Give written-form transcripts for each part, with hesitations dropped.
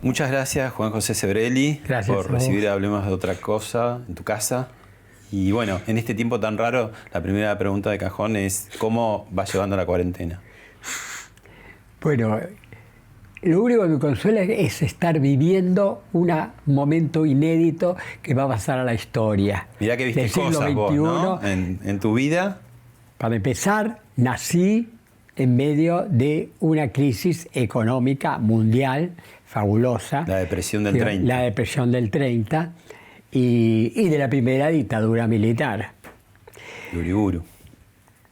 Muchas gracias, Juan José Sebrelli, Gracias por a vos. recibir Hablemos de Otra Cosa en tu casa. Y bueno, en este tiempo tan raro, la primera pregunta de cajón es ¿cómo vas llevando la cuarentena? Bueno, lo único que me consuela es estar viviendo un momento inédito que va a pasar a la historia. Mirá que viste del siglo cosas vos, XXI. ¿no? En tu vida. Para empezar, nací en medio de una crisis económica mundial fabulosa. La depresión del 30. La depresión del 30 y de la primera dictadura militar. De Uriburu.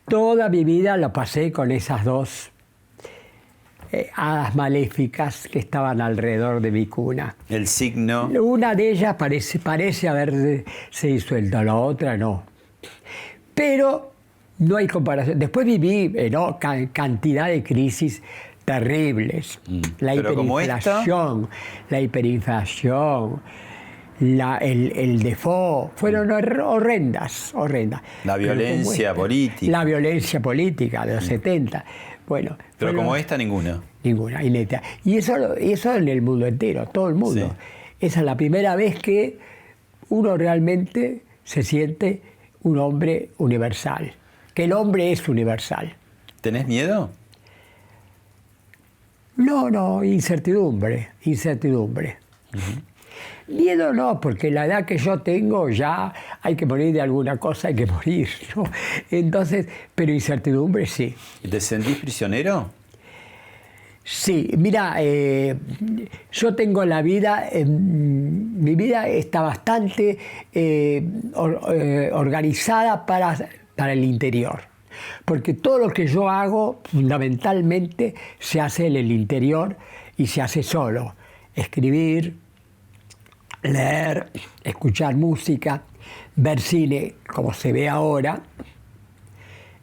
Toda mi vida la pasé con esas dos hadas maléficas que estaban alrededor de mi cuna. El signo. Una de ellas parece haberse disuelto, la otra no. Pero no hay comparación. Después viví cantidad de crisis terribles. La Pero como hiperinflación, el default, fueron horrendas. La violencia política. La violencia política de los 70. Bueno, Pero como esta, ninguna. Ninguna, inédita. Y eso en el mundo entero, todo el mundo. Sí. Esa es la primera vez que uno realmente se siente un hombre universal. Que el hombre es universal. ¿Tenés miedo? No, incertidumbre. Miedo no, porque la edad que yo tengo ya hay que morir de alguna cosa, hay que morir, ¿no? Entonces, pero incertidumbre sí. ¿Te sentís prisionero? Sí, mira, yo tengo la vida, mi vida está bastante organizada para el interior, porque todo lo que yo hago fundamentalmente se hace en el interior y se hace solo. Escribir, leer, escuchar música, ver cine como se ve ahora,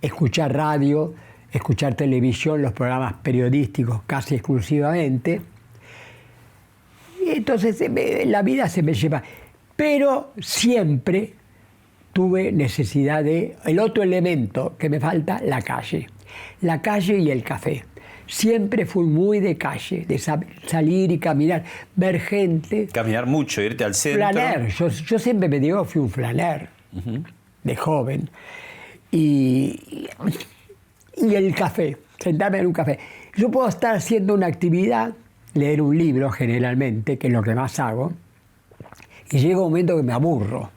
escuchar radio, escuchar televisión, los programas periodísticos casi exclusivamente. Y entonces la vida se me lleva. Pero siempre tuve necesidad de el otro elemento que me falta, la calle. La calle y el café. Siempre fui muy de calle, de salir y caminar, ver gente. Caminar mucho, irte al centro. Flaner. Yo siempre me digo que fui un flaner, de joven. Y el café, sentarme en un café. Yo puedo estar haciendo una actividad, leer un libro generalmente, que es lo que más hago, y llega un momento que me aburro.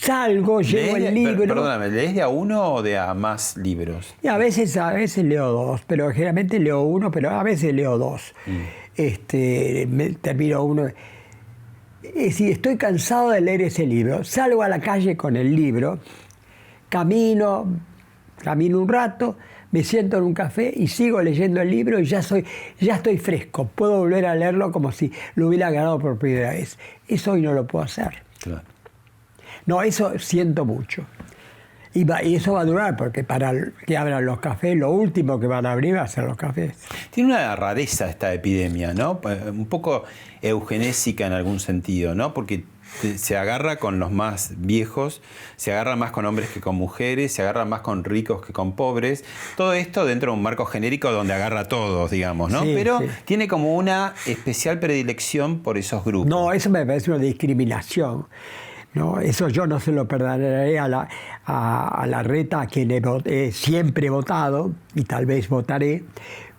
Salgo, llevo el libro. Perdóname, ¿lees de a uno o de a más libros? Y a veces leo dos, pero generalmente leo uno, pero a veces leo dos. Termino uno. Si estoy cansado de leer ese libro, salgo a la calle con el libro, camino un rato, me siento en un café y sigo leyendo el libro y ya estoy fresco. Puedo volver a leerlo como si lo hubiera ganado por primera vez. Eso hoy no lo puedo hacer. Claro. No, eso siento mucho. Y eso va a durar, porque para que abran los cafés, lo último que van a abrir va a ser los cafés. Tiene una rareza esta epidemia, ¿no? Un poco eugenésica en algún sentido, ¿no? Porque se agarra con los más viejos, se agarra más con hombres que con mujeres, se agarra más con ricos que con pobres. Todo esto dentro de un marco genérico donde agarra a todos, digamos, ¿no? Sí, pero sí. Tiene como una especial predilección por esos grupos. No, eso me parece una discriminación. No, eso yo no se lo perdonaré a la reta, a quien siempre he votado, y tal vez votaré,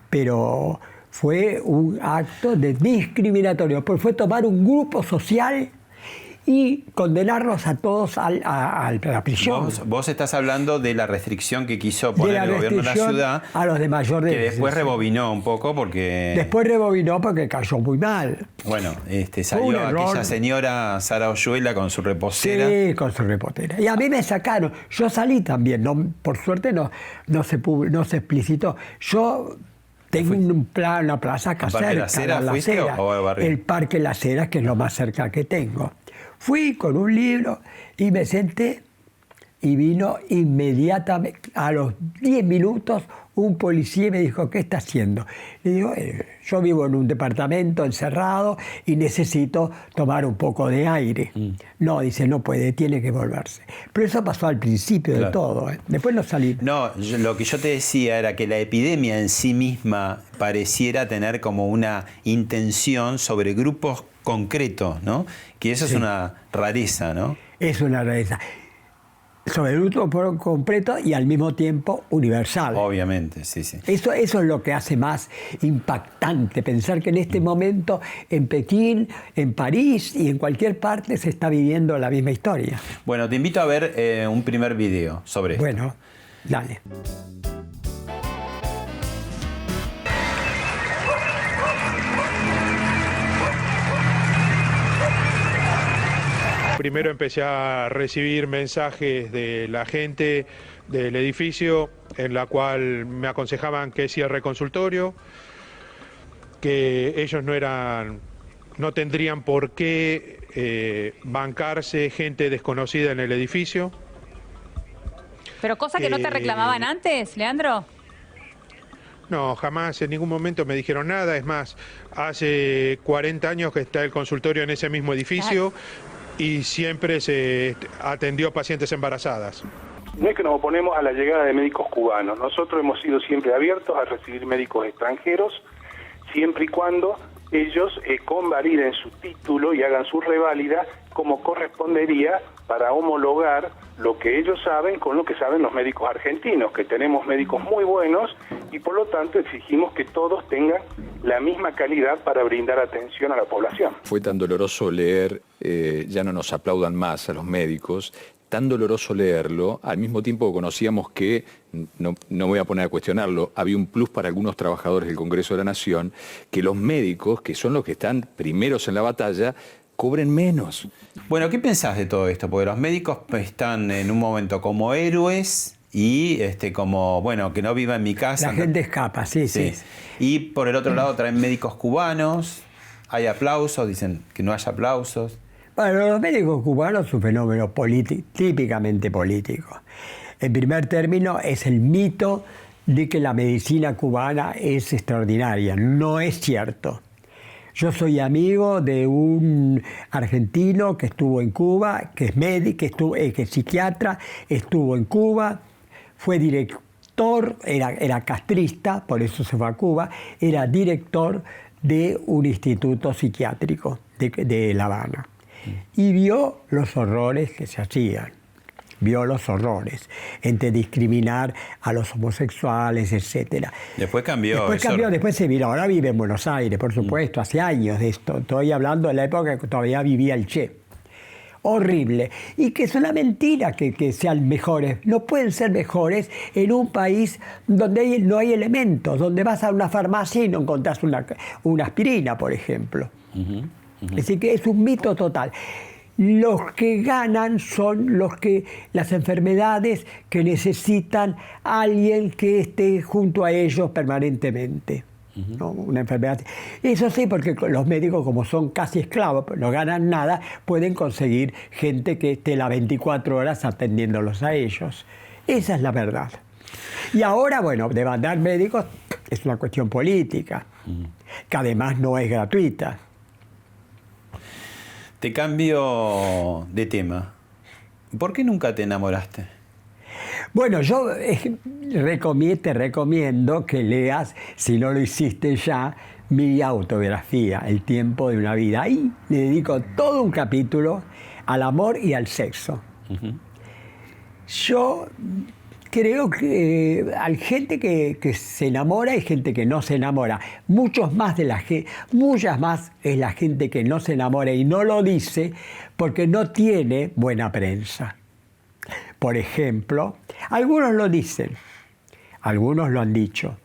pero fue un acto de discriminatorio, porque fue tomar un grupo social y condenarlos a todos a la prisión. Vos estás hablando de la restricción que quiso poner el gobierno de la ciudad, a los de mayor de que después rebobinó un poco porque... Después rebobinó porque cayó muy mal. Bueno, salió aquella señora Sara Oyuela con su reposera. Sí, con su reposera. Y a mí me sacaron. Yo salí también. No, por suerte no se explicitó. Yo tengo una plaza acá cerca. ¿Parque La Acera o al barrio? El Parque La Acera, que es lo más cerca que tengo. Fui con un libro y me senté y vino inmediatamente, a los 10 minutos, un policía y me dijo, ¿qué está haciendo? Le digo, yo vivo en un departamento encerrado y necesito tomar un poco de aire. No, dice, no puede, tiene que volverse. Pero eso pasó al principio de todo, ¿eh? Después no salimos. No, lo que yo te decía era que la epidemia en sí misma pareciera tener como una intención sobre grupos concretos, ¿no? Que eso es una rareza, ¿no? Es una rareza. Sobre el grupo por completo y al mismo tiempo universal. Obviamente, sí, sí. Eso es lo que hace más impactante, pensar que en este momento en Pekín, en París y en cualquier parte se está viviendo la misma historia. Bueno, te invito a ver un primer video sobre esto. Bueno, dale. Primero empecé a recibir mensajes de la gente del edificio en la cual me aconsejaban que cierre consultorio, que ellos no tendrían por qué bancarse gente desconocida en el edificio. ¿Pero cosa que no te reclamaban antes, Leandro? No, jamás en ningún momento me dijeron nada. Es más, hace 40 años que está el consultorio en ese mismo edificio. Y siempre se atendió pacientes embarazadas. No es que nos oponemos a la llegada de médicos cubanos. Nosotros hemos sido siempre abiertos a recibir médicos extranjeros, siempre y cuando ellos convaliden su título y hagan su reválida como correspondería para homologar lo que ellos saben con lo que saben los médicos argentinos, que tenemos médicos muy buenos y por lo tanto exigimos que todos tengan la misma calidad para brindar atención a la población. Fue tan doloroso leer, ya no nos aplaudan más a los médicos, tan doloroso leerlo, al mismo tiempo que conocíamos que, no voy a poner a cuestionarlo, había un plus para algunos trabajadores del Congreso de la Nación, que los médicos, que son los que están primeros en la batalla, cobren menos. Bueno, ¿qué pensás de todo esto? Porque los médicos están en un momento como héroes y como, bueno, que no viva en mi casa. La gente escapa, sí. Y por el otro lado traen médicos cubanos, hay aplausos, dicen que no haya aplausos. Bueno, los médicos cubanos es un fenómeno típicamente político. En primer término, es el mito de que la medicina cubana es extraordinaria. No es cierto. Yo soy amigo de un argentino que estuvo en Cuba, que es médico, que es psiquiatra, estuvo en Cuba, fue director, era castrista, por eso se fue a Cuba, era director de un instituto psiquiátrico de La Habana. Y vio los horrores que se hacían. Vio los horrores entre discriminar a los homosexuales, etc. Después cambió. Después se vino. Ahora vive en Buenos Aires, por supuesto, hace años de esto. Estoy hablando de la época que todavía vivía el Che. Horrible. Y que es una mentira que sean mejores. No pueden ser mejores en un país donde no hay elementos, donde vas a una farmacia y no encontrás una aspirina, por ejemplo. Es decir, que es un mito total. Los que ganan son las enfermedades que necesitan a alguien que esté junto a ellos permanentemente. ¿No? Una enfermedad. Eso sí, porque los médicos, como son casi esclavos, no ganan nada, pueden conseguir gente que esté las 24 horas atendiéndolos a ellos. Esa es la verdad. Y ahora, bueno, demandar médicos es una cuestión política, que además no es gratuita. Te cambio de tema. ¿Por qué nunca te enamoraste? Bueno, yo te recomiendo que leas, si no lo hiciste ya, mi autobiografía, El tiempo de una vida. Ahí le dedico todo un capítulo al amor y al sexo. Yo creo que hay gente que se enamora y gente que no se enamora. Muchas más es la gente que no se enamora y no lo dice porque no tiene buena prensa. Por ejemplo, algunos lo dicen, algunos lo han dicho.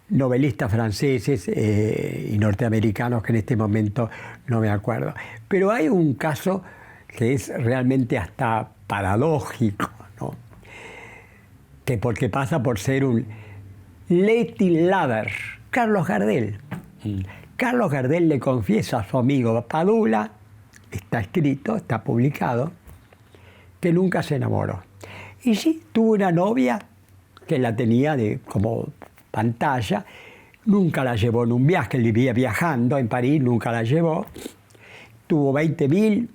Novelistas franceses y norteamericanos que en este momento no me acuerdo. Pero hay un caso que es realmente hasta paradójico, ¿no? Que porque pasa por ser un Latin lover, Carlos Gardel. Carlos Gardel le confiesa a su amigo Padula, está escrito, está publicado, que nunca se enamoró. Y sí, tuvo una novia que la tenía como pantalla, nunca la llevó en un viaje, él vivía viajando en París, nunca la llevó. Tuvo 20.000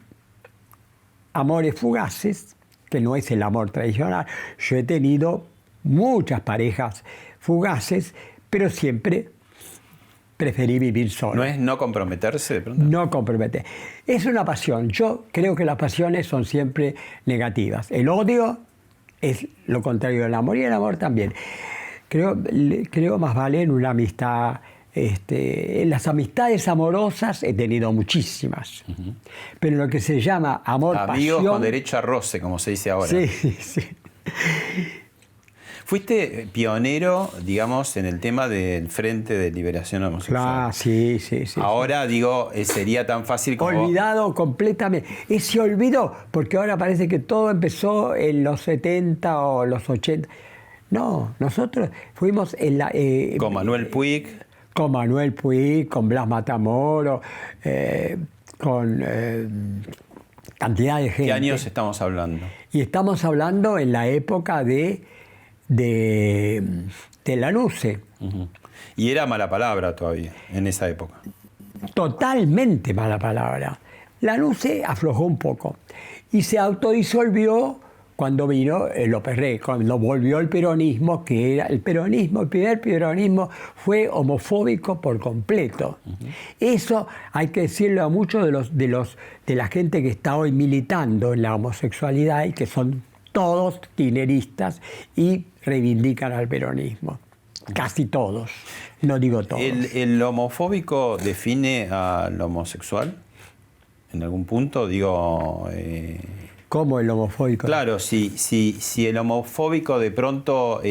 amores fugaces, que no es el amor tradicional. Yo he tenido muchas parejas fugaces, pero siempre preferí vivir solo. ¿No es no comprometerse de pronto? No comprometer. Es una pasión. Yo creo que las pasiones son siempre negativas. El odio es lo contrario del amor y el amor también. Creo más vale en una amistad. En las amistades amorosas he tenido muchísimas. Pero en lo que se llama amor, amigos pasión, con derecho a roce, como se dice ahora. Sí, sí. Fuiste pionero, digamos, en el tema del Frente de Liberación Homosexual. Sí. Ahora, digo, sería tan fácil como... Olvidado completamente. Se olvidó, porque ahora parece que todo empezó en los 70 o los 80. No, nosotros fuimos en la... con Manuel Puig. Con Manuel Puig, con Blas Matamoros, con cantidad de gente. ¿Qué años estamos hablando? Y estamos hablando en la época de Lanuse. Y era mala palabra todavía, en esa época. Totalmente mala palabra. Lanuse aflojó un poco y se autodisolvió cuando vino López Rey, cuando volvió el peronismo, que era el primer peronismo fue homofóbico por completo. Eso hay que decirlo a muchos de la gente que está hoy militando en la homosexualidad y que son todos kirchneristas y reivindican al peronismo. Casi todos, no digo todos. ¿El homofóbico define al homosexual? ¿En algún punto? Digo... ¿Cómo el homofóbico? Claro, si el homofóbico de pronto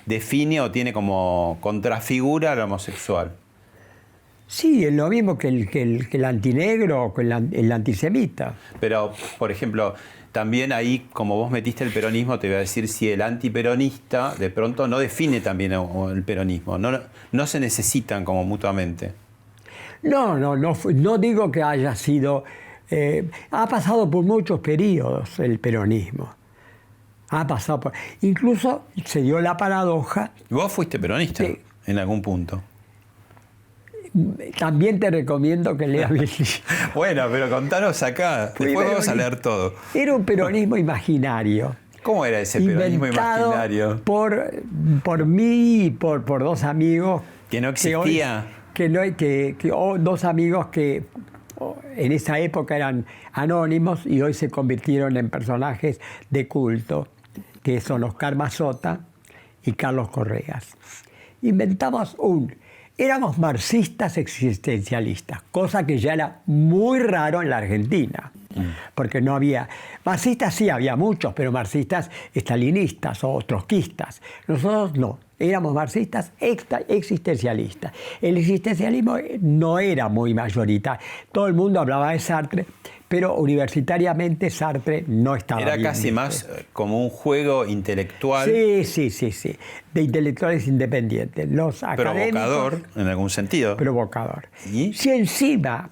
define o tiene como contrafigura al homosexual. Sí, es lo mismo que el antinegro o que el antisemita. Pero, por ejemplo, también ahí, como vos metiste el peronismo, te voy a decir si el antiperonista de pronto no define también el peronismo. No se necesitan como mutuamente. No digo que haya sido... ha pasado por muchos periodos el peronismo. Incluso se dio la paradoja. ¿Vos fuiste peronista Sí. en algún punto? También te recomiendo que leas mi libro. Bueno, pero contanos acá. Después vamos a leer todo. Era un peronismo imaginario. ¿Cómo era ese peronismo inventado imaginario? por mí y por dos amigos. ¿Que no existía? Dos amigos que en esa época eran anónimos y hoy se convirtieron en personajes de culto, que son Oscar Mazota y Carlos Correas. Inventamos éramos marxistas existencialistas, cosa que ya era muy raro en la Argentina, porque no había... Marxistas sí había muchos, pero marxistas estalinistas o trotskistas. Nosotros no, éramos marxistas existencialistas. El existencialismo no era muy mayoritario. Todo el mundo hablaba de Sartre, pero universitariamente Sartre no estaba Era bien casi visto. más como un juego intelectual. Sí, de intelectuales independientes. Los académicos, Provocador, en algún sentido. provocador. ¿Y? Si encima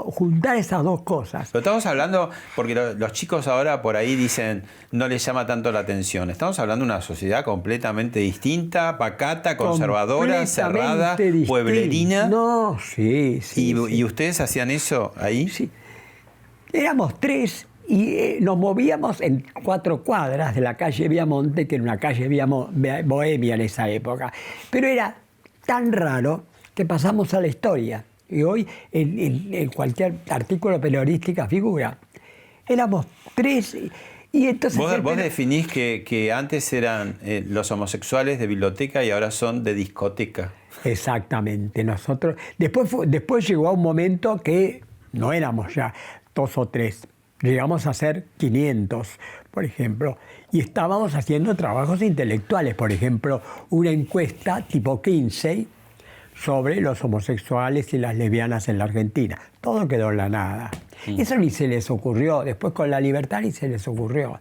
juntar esas dos cosas. Pero estamos hablando, porque los chicos ahora por ahí dicen, no les llama tanto la atención. Estamos hablando de una sociedad completamente distinta, pacata, conservadora, cerrada, Completamente pueblerina. No, sí. ¿Y ustedes hacían eso ahí? Sí. Éramos tres y nos movíamos en 4 cuadras de la calle Viamonte, que era una calle bohemia en esa época. Pero era tan raro que pasamos a la historia. Y hoy en cualquier artículo periodístico figura. Éramos 3 y entonces... Vos definís que antes eran los homosexuales de biblioteca y ahora son de discoteca. Exactamente. Nosotros... Después llegó a un momento que no éramos ya 2 o 3. Llegamos a ser 500, por ejemplo. Y estábamos haciendo trabajos intelectuales. Por ejemplo, una encuesta tipo Kinsey sobre los homosexuales y las lesbianas en la Argentina. Todo quedó en la nada. Eso ni se les ocurrió. Después con La Libertad ni se les ocurrió.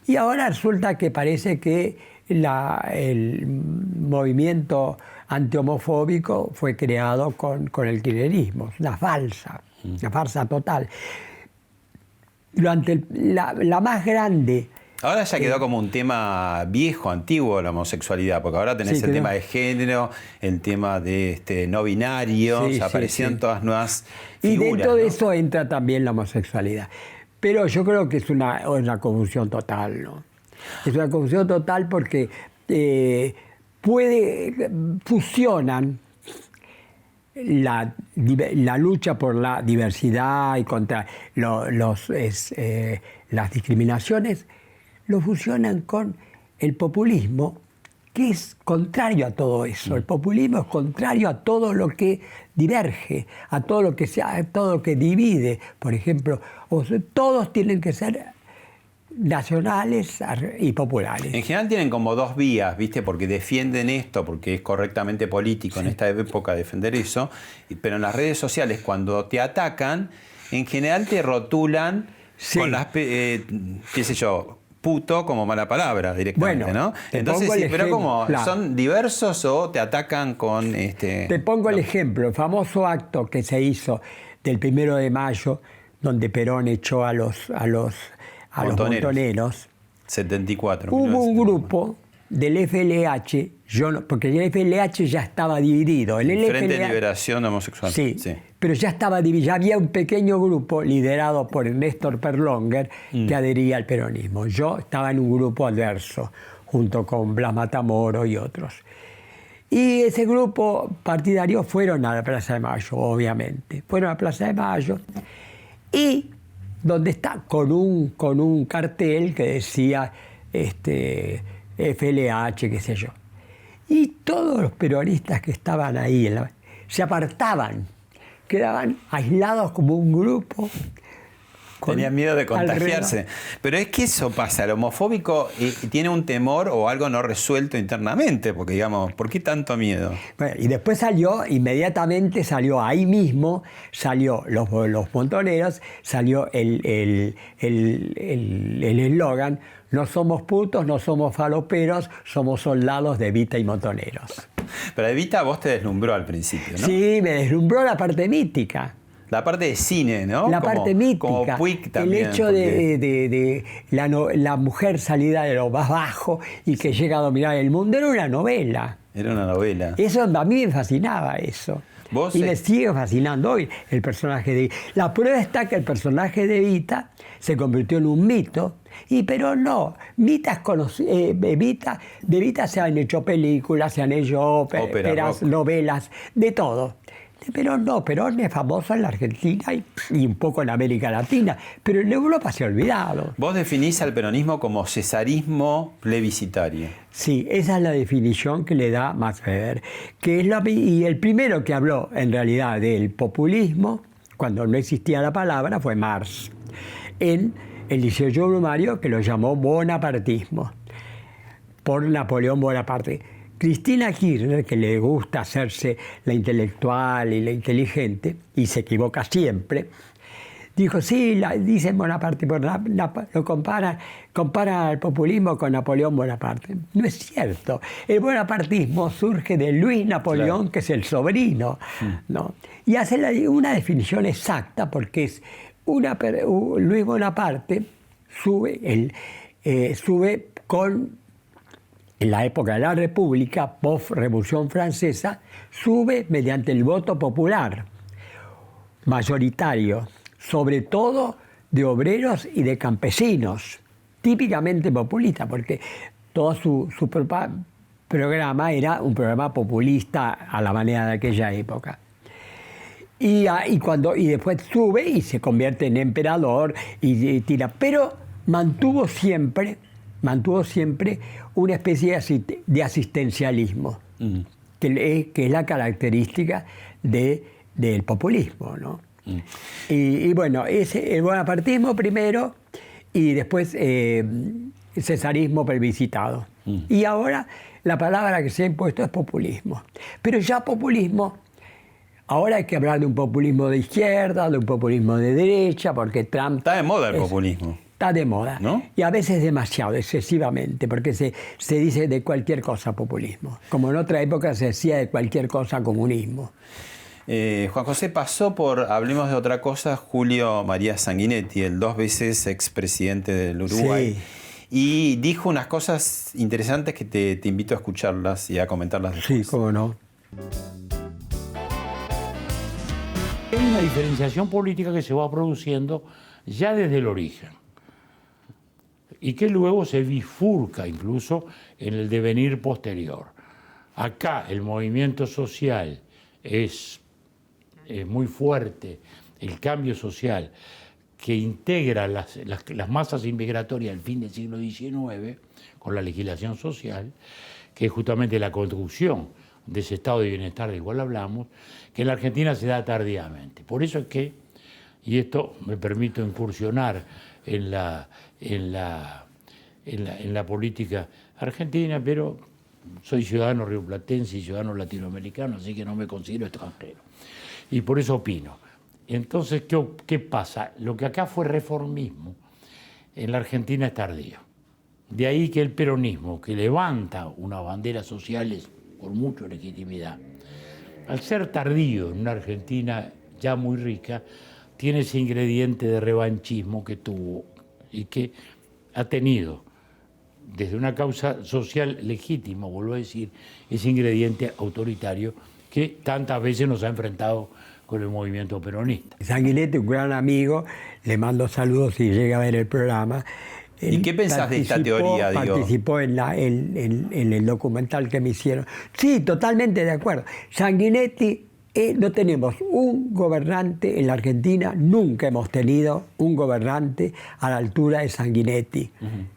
Y ahora resulta que parece que el movimiento antihomofóbico fue creado con el kirchnerismo. Una farsa total. la más grande. Ahora ya quedó como un tema viejo, antiguo, la homosexualidad, porque ahora tenés el tema de género, el tema de no binarios, aparecieron todas nuevas figuras. Y dentro de eso entra también la homosexualidad. Pero yo creo que es una confusión total, ¿no? Es una confusión total porque fusionan la lucha por la diversidad y contra las discriminaciones, lo fusionan con el populismo, que es contrario a todo eso. El populismo es contrario a todo lo que diverge, a todo lo que divide. Por ejemplo, todos tienen que ser nacionales y populares. En general tienen como dos vías, ¿viste? Porque defienden esto, porque es correctamente político en esta época defender eso, pero en las redes sociales cuando te atacan, en general te rotulan con las, qué sé yo, puto como mala palabra directamente, bueno, ¿no? Entonces, sí, pero como son diversos o te atacan con Te pongo el ejemplo, el famoso acto que se hizo del 1 de mayo, donde Perón echó a los montoneros. 74. Hubo un grupo del FLH, porque el FLH ya estaba dividido. El Frente de Liberación Homosexual. Sí, pero ya estaba dividido. Ya había un pequeño grupo liderado por Néstor Perlonger que adhería al peronismo. Yo estaba en un grupo adverso, junto con Blas Matamoros y otros. Y ese grupo partidario fueron a la Plaza de Mayo, obviamente. Fueron a la Plaza de Mayo y donde está con un cartel que decía FLH, qué sé yo. Y todos los peronistas que estaban ahí se apartaban, quedaban aislados como un grupo. Tenían miedo de contagiarse. Alrededor. Pero es que eso pasa, el homofóbico tiene un temor o algo no resuelto internamente, porque digamos, ¿por qué tanto miedo? Bueno, y después inmediatamente salió ahí mismo, salió los montoneros, salió el eslogan, no somos putos, no somos faloperos, somos soldados de Evita y montoneros. Pero Evita a vos te deslumbró al principio, ¿no? Sí, me deslumbró la parte mítica. La parte de cine, ¿no? La parte mítica, como Puig también, el hecho de la mujer salida de lo más bajo y que llega a dominar el mundo, era una novela. Era una novela. Eso, a mí me fascinaba eso. Y me sigue fascinando hoy el personaje de Evita. La prueba está que el personaje de Evita se convirtió en un mito, pero no. De Evita se han hecho películas, se han hecho óperas, novelas, de todo. Perón no, Perón es famoso en la Argentina y un poco en América Latina, pero en Europa se ha olvidado. Vos definís al peronismo como cesarismo plebiscitario. Sí, esa es la definición que le da Max Weber, y el primero que habló en realidad del populismo, cuando no existía la palabra, fue Marx, en el 18 Brumario, que lo llamó bonapartismo, por Napoleón Bonaparte. Cristina Kirchner, que le gusta hacerse la intelectual y la inteligente, y se equivoca siempre, dijo, sí, dicen Bonaparte, lo compara al populismo con Napoleón Bonaparte. No es cierto. El bonapartismo surge de Luis Napoleón, que es el sobrino, ¿no? Y hace una definición exacta, porque es Luis Bonaparte sube en la época de la República, post-Revolución Francesa, sube mediante el voto popular, mayoritario, sobre todo de obreros y de campesinos, típicamente populista, porque todo su programa era un programa populista a la manera de aquella época. Y después sube y se convierte en emperador y tira, pero mantuvo siempre una especie de asistencialismo, que es la característica del populismo, ¿no? Y bueno, el bonapartismo primero y después cesarismo plebiscitado. Y ahora la palabra que se ha impuesto es populismo. Pero ya populismo, ahora hay que hablar de un populismo de izquierda, de un populismo de derecha, porque Trump... Está de moda el populismo. Está de moda, ¿no? Y a veces demasiado, excesivamente, porque se dice de cualquier cosa populismo, como en otra época se decía de cualquier cosa comunismo. Juan José, pasó por, hablemos de otra cosa, Julio María Sanguinetti, el 2 veces expresidente del Uruguay. Sí. Y dijo unas cosas interesantes que te invito a escucharlas y a comentarlas después. Sí, cómo no. Hay una diferenciación política que se va produciendo ya desde el origen y que luego se bifurca incluso en el devenir posterior. Acá el movimiento social es muy fuerte, el cambio social que integra las masas inmigratorias al fin del siglo XIX con la legislación social, que es justamente la construcción de ese estado de bienestar del cual hablamos, que en la Argentina se da tardíamente. Por eso es que, y esto me permito incursionar en la política argentina, pero soy ciudadano rioplatense y ciudadano latinoamericano, así que no me considero extranjero. Y por eso opino. Entonces, ¿qué pasa? Lo que acá fue reformismo, en la Argentina es tardío. De ahí que el peronismo, que levanta unas banderas sociales con mucha legitimidad, al ser tardío en una Argentina ya muy rica, tiene ese ingrediente de revanchismo que tuvo y que ha tenido, desde una causa social legítima, vuelvo a decir, ese ingrediente autoritario que tantas veces nos ha enfrentado con el movimiento peronista. Sanguinetti, un gran amigo, le mando saludos si llega a ver el programa. ¿Y qué pensás de esta teoría? Participó en el documental que me hicieron. Sí, totalmente de acuerdo. Sanguinetti, no tenemos un gobernante en la Argentina, nunca hemos tenido un gobernante a la altura de Sanguinetti,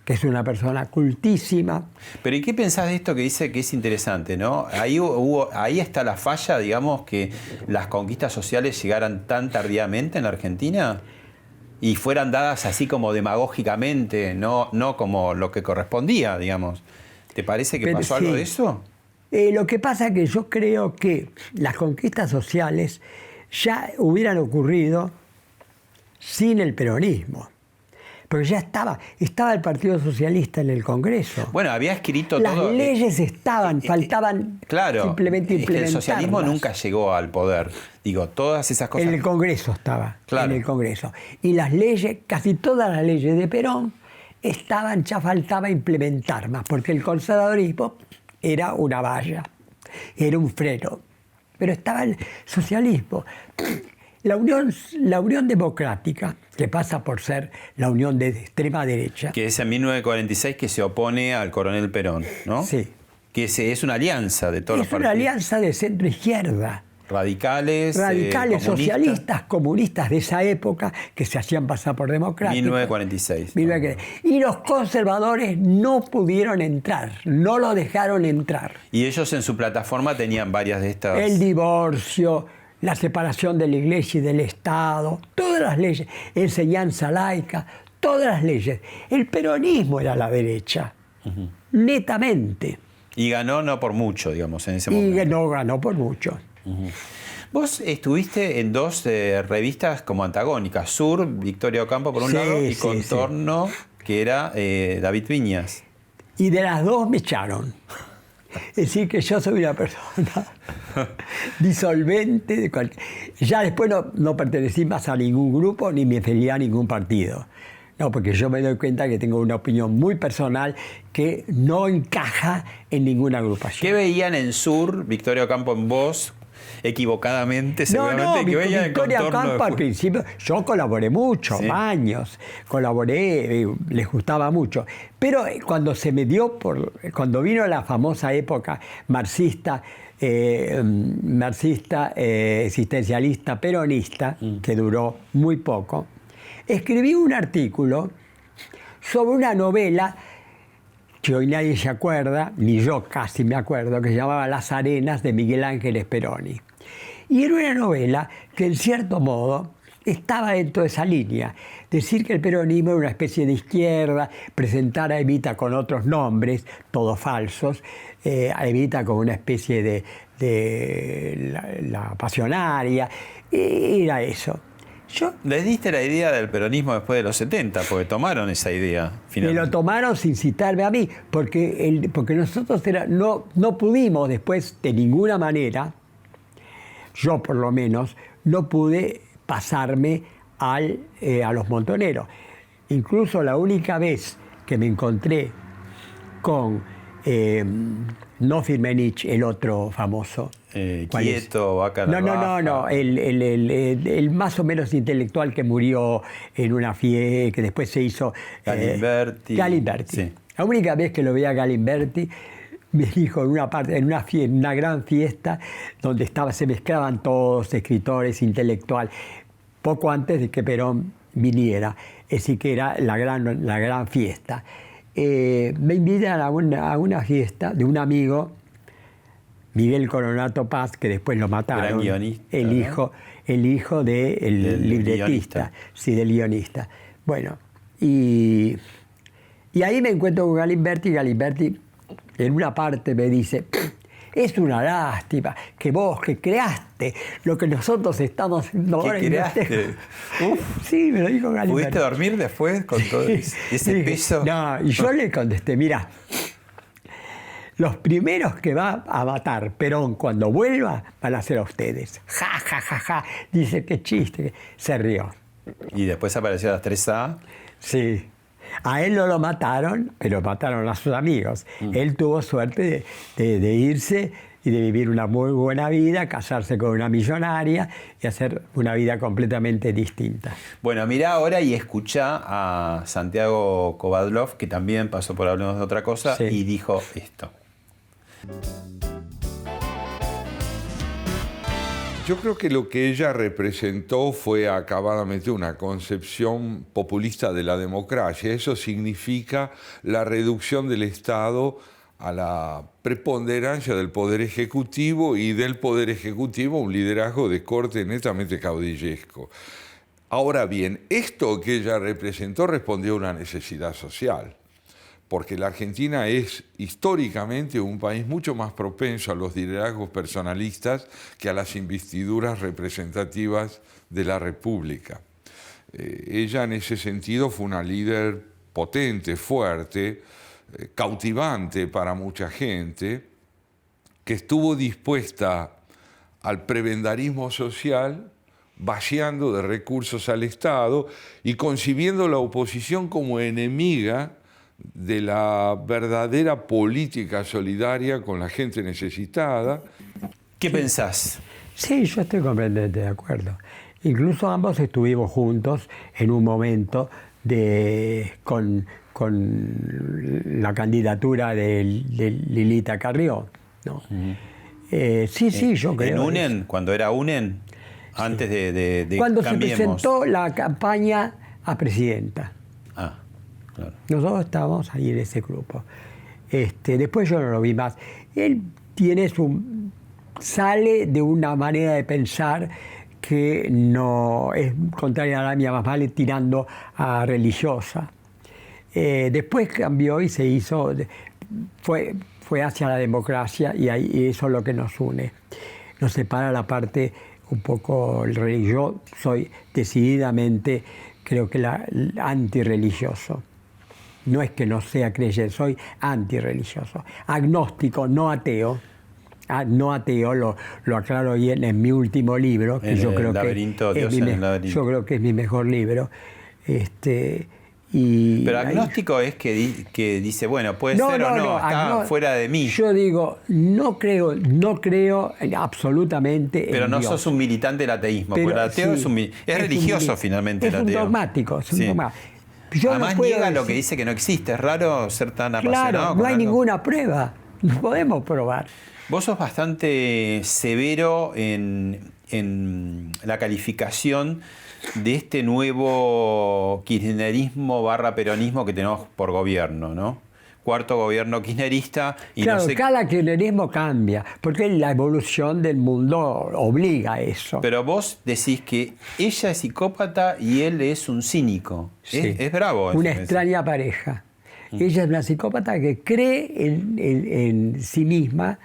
que es una persona cultísima. Pero ¿y qué pensás de esto que dice que es interesante, ¿no? Ahí está la falla, digamos, que las conquistas sociales llegaran tan tardíamente en la Argentina y fueran dadas así como demagógicamente, no como lo que correspondía, digamos. ¿Te parece que pasó algo de eso? Lo que pasa es que yo creo que las conquistas sociales ya hubieran ocurrido sin el peronismo. Porque ya estaba el Partido Socialista en el Congreso. Bueno, había escrito las todo. Las leyes estaban, faltaban simplemente implementarlas. El socialismo nunca llegó al poder. Digo, todas esas cosas. En el Congreso estaba, claro. En el Congreso. Y las leyes, casi todas las leyes de Perón, ya faltaba implementar más, porque el conservadurismo era una valla, era un freno. Pero estaba el socialismo. La Unión Democrática, que pasa por ser la unión de extrema derecha. Que es en 1946 que se opone al coronel Perón, ¿no? Sí. Que es una alianza de todos los partidos. Es una alianza de centro-izquierda. Radicales, socialistas, comunistas de esa época, que se hacían pasar por democráticos. 1946. Y los conservadores no pudieron entrar, no lo dejaron entrar. Y ellos en su plataforma tenían varias de estas... El divorcio, la separación de la Iglesia y del Estado, todas las leyes, enseñanza laica, todas las leyes. El peronismo era la derecha, netamente. Y ganó no por mucho, digamos, en ese momento. Y no ganó por mucho. Vos estuviste en dos revistas como antagónicas, Sur, Victoria Ocampo por un lado, y Contorno, que era David Viñas. Y de las dos me echaron. Es decir, que yo soy una persona disolvente. Ya después no pertenecí más a ningún grupo ni me afilié a ningún partido. No, porque yo me doy cuenta que tengo una opinión muy personal que no encaja en ninguna agrupación. ¿Qué veían en Sur, Victoria Ocampo en vos, equivocadamente, seguramente? No, que veían Victoria Ocampo al principio, yo colaboré mucho, años, colaboré, les gustaba mucho. Pero cuando se me dio cuando vino la famosa época marxista, existencialista, peronista, que duró muy poco, escribí un artículo sobre una novela que hoy nadie se acuerda, ni yo casi me acuerdo, que se llamaba Las Arenas, de Miguel Ángel Speroni. Y era una novela que, en cierto modo, estaba dentro de esa línea. Decir que el peronismo era una especie de izquierda, presentar a Evita con otros nombres, todos falsos, a Evita como una especie de la pasionaria, era eso. Les diste la idea del peronismo después de los 70, porque tomaron esa idea finalmente. Me lo tomaron sin citarme a mí, porque nosotros no pudimos después de ninguna manera yo por lo menos, no pude pasarme a los montoneros. Incluso la única vez que me encontré con no Firmenich, el otro famoso. Quieto, Vaca No, Narvaja. no, el más o menos intelectual que murió en una fiesta, que después se hizo... Galimberti. Galimberti. Sí. La única vez que lo veía a Galimberti, me dijo en una gran fiesta donde se mezclaban todos, escritores, intelectual, poco antes de que Perón viniera. Así que era la gran fiesta. Me invitan a una fiesta de un amigo, Miguel Coronato Paz, que después lo mataron. Gran guionista, el hijo del libretista, guionista. Sí, del guionista. Bueno, y ahí me encuentro con Galimberti, y Galimberti en una parte me dice: es una lástima que vos que creaste lo que nosotros estamos haciendo ahora. ¿Qué creaste? Sí, me lo dijo Galimberti. ¿Pudiste dormir después con todo ese Dije, peso? No, y yo le contesté: mira, los primeros que va a matar Perón cuando vuelva van a ser a ustedes. Ja, ja, ja, ja. Dice, qué chiste. Se rió. Y después apareció las 3A. Sí. A él no lo mataron, pero mataron a sus amigos. Él tuvo suerte de irse y de vivir una muy buena vida, casarse con una millonaria y hacer una vida completamente distinta. Bueno, mirá ahora y escuchá a Santiago Kovadlov, que también pasó por Hablemos de Otra Cosa, Sí. y dijo esto. Yo creo que lo que ella representó fue acabadamente una concepción populista de la democracia. Eso significa la reducción del Estado a la preponderancia del Poder Ejecutivo y del Poder Ejecutivo un liderazgo de corte netamente caudillesco. Ahora bien, esto que ella representó respondió a una necesidad social, porque la Argentina es históricamente un país mucho más propenso a los liderazgos personalistas que a las investiduras representativas de la República. Ella en ese sentido fue una líder potente, fuerte, cautivante para mucha gente, que estuvo dispuesta al prebendarismo social, vaciando de recursos al Estado y concibiendo la oposición como enemiga de la verdadera política solidaria con la gente necesitada. ¿Qué pensás? Sí, yo estoy completamente de acuerdo. Incluso ambos estuvimos juntos en un momento con la candidatura de Lilita Carrió, ¿no? Sí, yo creo. ¿En UNEN? ¿Cuando era UNEN? Antes de Cuando Cambiemos. se presentó la campaña a presidenta. Ah, claro. Nosotros estábamos ahí en ese grupo. Después yo no lo vi más. Él sale de una manera de pensar que no es contraria a la mía, más vale tirando a religiosa. Después cambió y se hizo, fue hacia la democracia y eso es lo que nos une. Nos separa la parte un poco religiosa. Yo soy decididamente, creo que antirreligioso. No es que no sea creyente, soy antirreligioso. Agnóstico, no ateo. No ateo, lo aclaro bien en mi último libro, que yo creo yo creo que es mi mejor libro. Pero agnóstico es que dice, bueno, puede ser o no, está fuera de mí. Yo digo, no creo absolutamente pero en no Dios. sos un militante del ateísmo, porque el ateo sí, es religioso finalmente el ateo. Es un dogmático, es un Sí. dogmático. Yo Además no puedo niega lo decir- que dice que no existe, es raro ser tan apasionado. Claro, con no hay algo. ninguna prueba, no podemos probar. Vos sos bastante severo en la calificación de este nuevo kirchnerismo / peronismo que tenemos por gobierno, ¿no? Cuarto gobierno kirchnerista. Y Claro, no sé, cada kirchnerismo cambia, porque la evolución del mundo obliga a eso. pero vos decís que ella es psicópata y él es un cínico. Sí. Es bravo. eso, Una eso. extraña pareja. Ella es una psicópata que cree en sí misma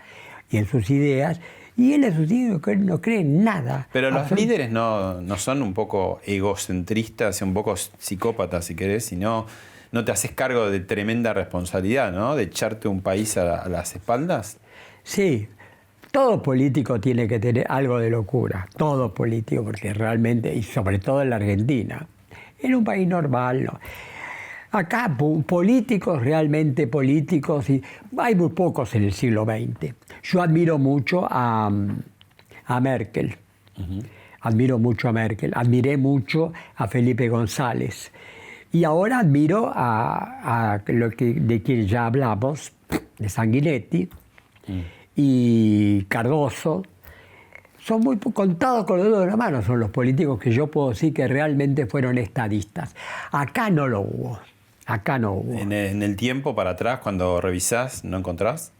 y en sus ideas, y él es un tío que no cree en nada. Pero los líderes no son un poco egocentristas, un poco psicópatas, si querés, sino no te haces cargo de tremenda responsabilidad, ¿no? De echarte un país a las espaldas. Sí, Todo político tiene que tener algo de locura, todo político, porque realmente, y sobre todo en la Argentina, en un país normal, ¿no? Acá políticos, realmente políticos, y hay muy pocos en el siglo XX. Yo admiro mucho a Merkel. Admiro mucho a Merkel, admiré mucho a Felipe González. Y ahora admiro a de quien ya hablamos, de Sanguinetti y Cardoso. Son muy contados con los dedos de la mano, son los políticos que yo puedo decir que realmente fueron estadistas. Acá no lo hubo. Acá no hubo. En el tiempo para atrás, cuando revisás, ¿no encontrás?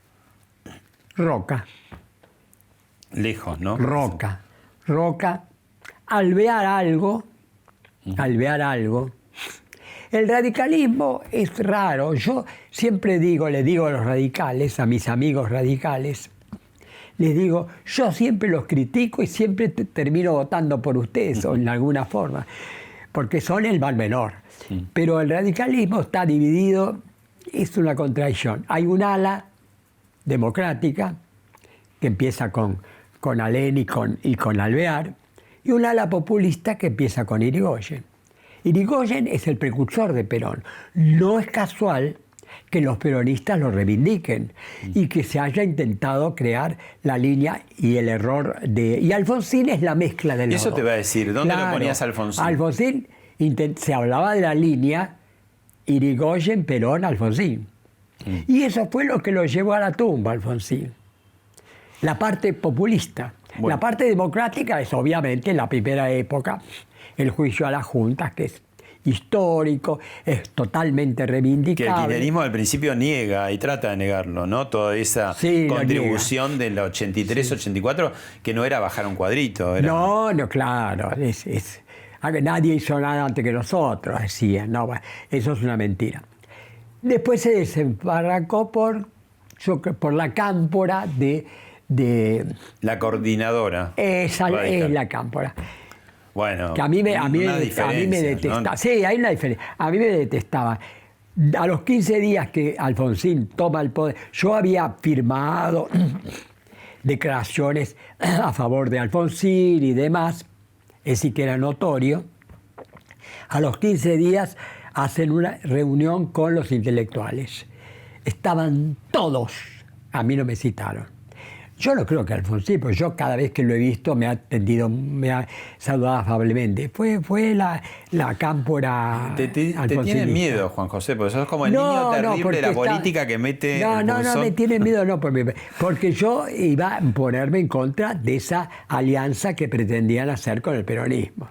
Roca. Lejos, ¿no? Roca. Alvear algo. El radicalismo es raro. Yo siempre le digo a los radicales, a mis amigos radicales, les digo, yo siempre los critico y siempre termino votando por ustedes, o en alguna forma, porque son el mal menor. Pero el radicalismo está dividido, es una contradicción. Hay un ala democrática que empieza con Alén y con Alvear, y un ala populista que empieza con Irigoyen. Irigoyen es el precursor de Perón. No es casual que los peronistas lo reivindiquen y que se haya intentado crear la línea y el error de... Y Alfonsín es la mezcla de los Eso dos. te va a decir, ¿dónde lo ponías a Alfonsín? Alfonsín, se hablaba de la línea Irigoyen, Perón, Alfonsín. Y eso fue lo que lo llevó a la tumba, Alfonsín. La parte populista. Bueno. La parte democrática es obviamente en la primera época el juicio a las juntas, que es histórico, es totalmente reivindicable. Que el kirchnerismo al principio niega y trata de negarlo, ¿no? Toda esa contribución del 83, 84, que no era bajar un cuadrito. Era... No, claro. Nadie hizo nada antes que nosotros, decían. No, eso es una mentira. Después se desembarcó por la cámpora de la coordinadora. Esa es la cámpora. Bueno, que a mí me detestaba. ¿No? Sí, hay una diferencia. A mí me detestaba. A los 15 días que Alfonsín toma el poder, yo había firmado declaraciones a favor de Alfonsín y demás, es decir, que era notorio. A los 15 días hacen una reunión con los intelectuales. Estaban todos, a mí no me citaron. Yo no creo que Alfonsín, porque yo cada vez que lo he visto me ha atendido, me ha saludado afablemente. Fue la cámpora. Te tienen miedo, Juan José, porque sos como el niño terrible de la política que mete. No, me tienen miedo, no, porque yo iba a ponerme en contra de esa alianza que pretendían hacer con el peronismo.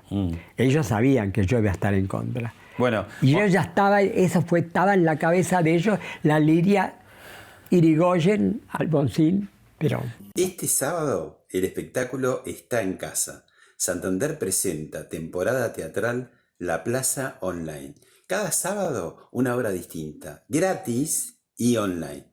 Ellos sabían que yo iba a estar en contra. Bueno, y yo ya estaba en la cabeza de ellos la línea Irigoyen, Alfonsín, Perón. Este sábado el espectáculo está en casa. Santander presenta temporada teatral La Plaza Online. Cada sábado una obra distinta, gratis y online.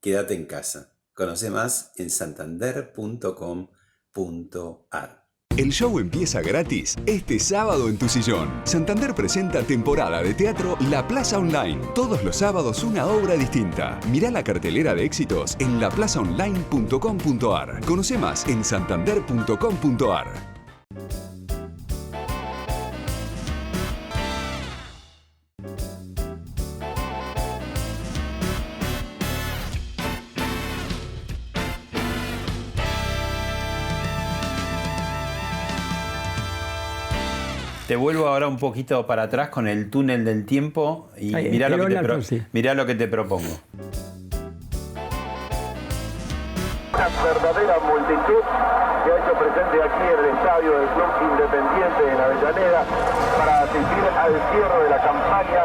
Quédate en casa. Conoce más en santander.com.ar. El show empieza gratis este sábado en tu sillón. Santander presenta temporada de teatro La Plaza Online. Todos los sábados una obra distinta. Mirá la cartelera de éxitos en laplazaonline.com.ar. Conoce más en santander.com.ar. Te vuelvo ahora un poquito para atrás con el túnel del tiempo y mirá lo que te propongo. Una verdadera multitud que ha hecho presente aquí en el estadio del Club Independiente en Avellaneda para asistir al cierre de la campaña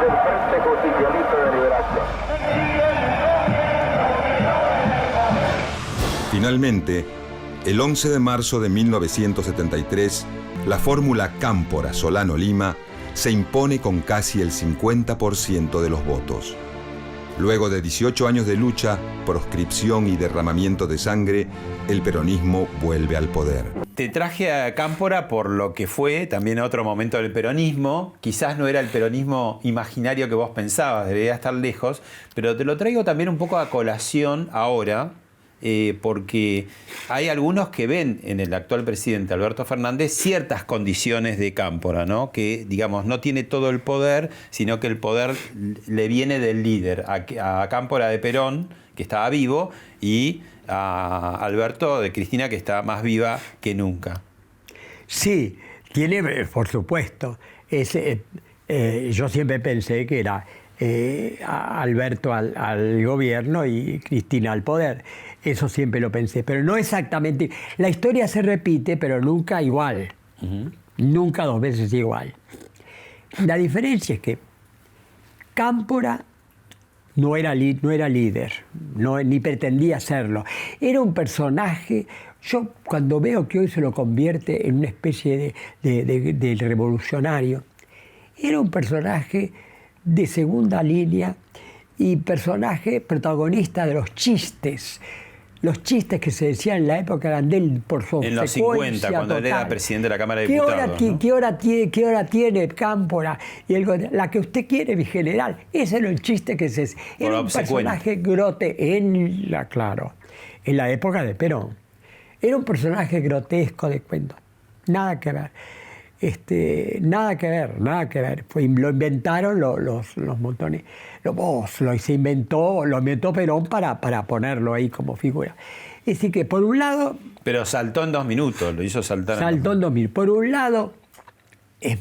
del Frente Justicialista de Liberación. Finalmente, el 11 de marzo de 1973, la fórmula Cámpora-Solano-Lima se impone con casi el 50% de los votos. Luego de 18 años de lucha, proscripción y derramamiento de sangre, el peronismo vuelve al poder. Te traje a Cámpora por lo que fue también otro momento del peronismo. Quizás no era el peronismo imaginario que vos pensabas, debería estar lejos, pero te lo traigo también un poco a colación ahora, porque hay algunos que ven en el actual presidente Alberto Fernández ciertas condiciones de Cámpora, ¿no? Que, digamos, no tiene todo el poder, sino que el poder le viene del líder, a Cámpora de Perón, que estaba vivo, y a Alberto de Cristina, que está más viva que nunca. Sí, tiene, por supuesto. Yo siempre pensé que era Alberto al gobierno y Cristina al poder. Eso siempre lo pensé, pero no exactamente. La historia se repite, pero nunca igual. Nunca dos veces igual. La diferencia es que Cámpora no era líder, ni pretendía serlo. Era un personaje. Yo cuando veo que hoy se lo convierte en una especie de revolucionario, era un personaje de segunda línea y personaje protagonista de los chistes. Los chistes que se decían en la época eran de él por su en los 50, cuando él era presidente de la Cámara de Diputados. ¿Qué hora tiene Cámpora? Y la que usted quiere, mi general. Ese era el chiste que se... Era un personaje grotesco, claro, en la época de Perón. Era un personaje grotesco de cuento. Nada que ver. Nada que ver. Lo inventaron los montones. Lo inventó Perón para ponerlo ahí como figura. Es decir que por un lado... Pero saltó en 2 minutos, lo hizo saltar. Saltó en 2 minutos. Por un lado, es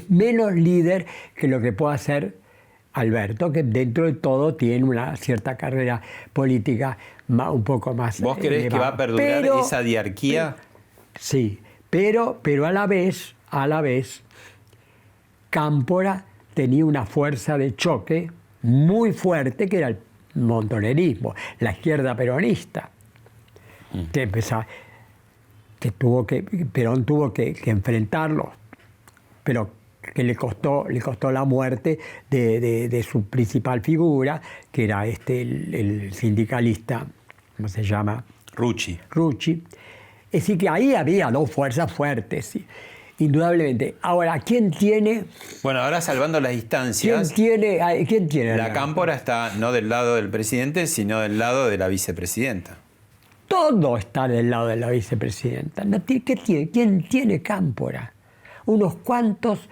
menos líder que lo que puede hacer Alberto, que dentro de todo tiene una cierta carrera política un poco más... ¿Vos creés que va a perdurar esa diarquía? Sí. Pero a la vez, Cámpora tenía una fuerza de choque muy fuerte que era el montonerismo, la izquierda peronista. Perón tuvo que enfrentarlo, pero que le costó la muerte de su principal figura, que era el sindicalista, ¿cómo se llama? Rucci. Es decir, que ahí había 2 fuerzas fuertes, ¿sí? Indudablemente. Ahora, ¿quién tiene...? Bueno, ahora salvando las distancias... ¿Quién tiene? La Cámpora está no del lado del presidente, sino del lado de la vicepresidenta. Todo está del lado de la vicepresidenta. ¿Quién tiene Cámpora? Unos cuantos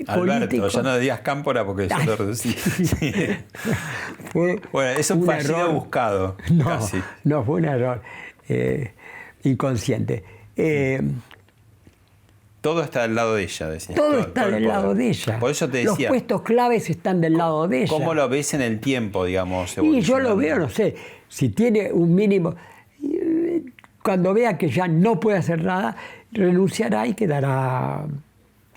Alberto, políticos. ya no digas Cámpora porque yo lo reducí. Sí. Bueno, es un fallido error. Buscado. Casi. No, fue un error inconsciente. Todo está del lado de ella, decías. Todo está del lado de ella. Por eso te decía. Los puestos claves están del lado de ella. ¿Cómo lo ves en el tiempo, digamos? Y yo lo veo, no sé, si tiene un mínimo... Cuando vea que ya no puede hacer nada, renunciará y quedará...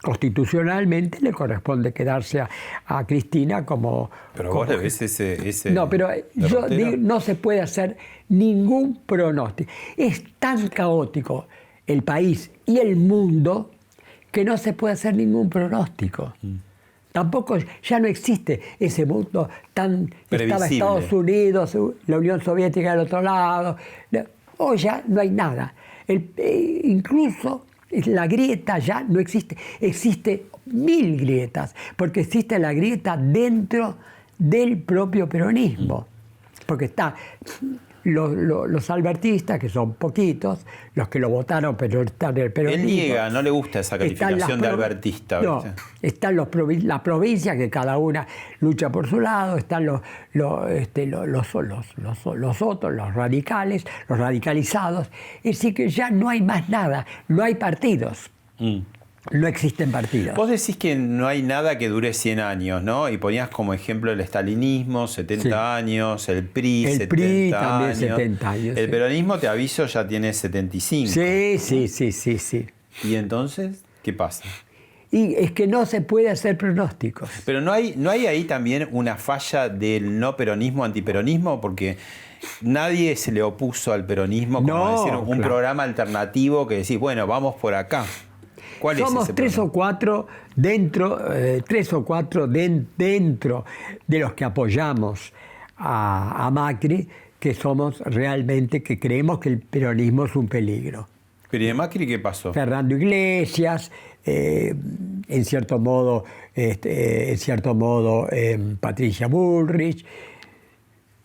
Constitucionalmente le corresponde quedarse a Cristina como... Pero vos le ves ese no, pero yo digo, no se puede hacer ningún pronóstico. Es tan caótico el país y el mundo que no se puede hacer ningún pronóstico. Tampoco, ya no existe ese mundo tan... Estaba Estados Unidos, la Unión Soviética del otro lado. Hoy ya no hay nada. Incluso... La grieta ya no existe. Existe 1000 grietas, porque existe la grieta dentro del propio peronismo. Porque están los albertistas, que son poquitos, los que lo votaron, pero están en el peronismo. Él niega, no le gusta esa calificación de albertista. No, están las provincias, que cada una lucha por su lado, están los otros, los radicales, los radicalizados. Es decir, que ya no hay más nada, no hay partidos. No existen partidos. Vos decís que no hay nada que dure 100 años, ¿no? Y ponías como ejemplo el estalinismo, 70 años, el PRI, 70 años. 70 años. El peronismo, te aviso, ya tiene 75. Sí. ¿Y entonces qué pasa? Y es que no se puede hacer pronósticos. Pero ¿no hay ahí también una falla del no peronismo, antiperonismo? Porque nadie se le opuso al peronismo como decir un programa alternativo que decís, bueno, vamos por acá. ¿Cuál Somos es ese tres o cuatro dentro de los que apoyamos a Macri, que somos realmente, que creemos que el peronismo es un peligro. ¿Pero y de Macri qué pasó? Fernando Iglesias, en cierto modo Patricia Bullrich,